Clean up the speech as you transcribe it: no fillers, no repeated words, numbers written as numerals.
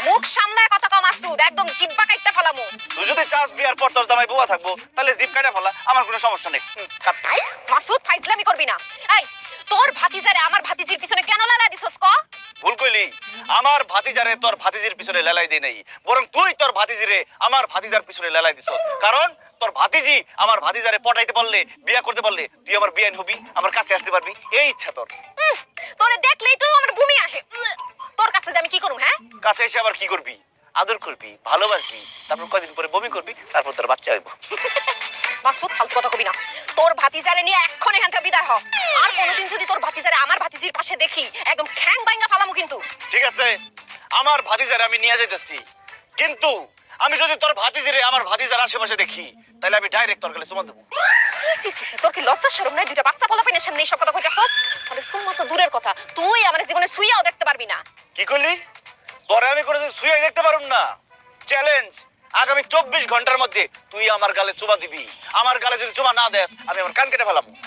মুখ সামলায় কথা কম মাসুদ, একদম জিব্বা কাটতে ফেলামু। তুই যদি চাস বিয়ার পর তোর জামাই বুয়া থাকবো তাহলে জিভ কাটা ফেলা, আমার কোনো সমস্যা নেই। মাসুদ ফাইজলামি করবি না। এই তোর ভাতিজারে আমার ভাতিজির পিছনে কেন লালা দিছস ক? ভুল কইলি, আমার ভাতিজারে তোর ভাতিজির পিছনে লেলাই দেই নাই, বরং তুই তোর ভাতিজিরে আমার ভাতিজার পিছনে লেলাই দিছস। কারণ তোর ভাতিজি আমার ভাতিজারে পটাইতে পারলে, বিয়া করতে পারলে তুই আমার বিয়ান হবি, আমার কাছে আসতে পারবি, এই ইচ্ছা তোর। তোরে দেখলেই তো আমার বমি আসে। তোর কাছে যে আমি কি করুম? হ্যাঁ, কাছে এসে আবার কি করবি? আদর করবি, ভালোবাসবি, তারপর কয়দিন পরে বমি করবি, তারপর তোর বাচ্চা হইব। মাসুদ ফালতু কথা কবি না। তোর ভাতিজারে নিয়ে এক্ষণ এখান থেকে বিদায় হ। আর কোনোদিন যদি তোর ভাতিজারে আমার ভাতিজির পাশে দেখি, একদম খ্যাং বাইঙ্গা ফালামু কিন্তু। ঠিক আছে, আমার ভাতিজারে আমি নিয়ে যাইতেছি, কিন্তু আমি যদি তোর ভাতিজিরে আমার ভাতিজার আশেপাশে দেখি তাহলে আমি ডাইরেক্ট তোর গালে চুমা দেবো। সি সি সি, তোর কি লজ্জা শরম নাই? দুইটা বাচ্চা পোলা পেনের সামনে এইসব কথা কইতাছস? তাহলে সুম্মা তো দূরের কথা, তুই আমার জীবনে সুইয়াও দেখতে পারবি না। কি করলি? তোরে আমি কোনোদিন শুয়ে দেখতে পারুম না। চ্যালেঞ্জ, আগামী 24 ঘন্টার মধ্যে তুই আমার গালে চুমা দিবি। আমার গালে যদি চুমা না দেস আমি আমার কান কেটে ফেলাম।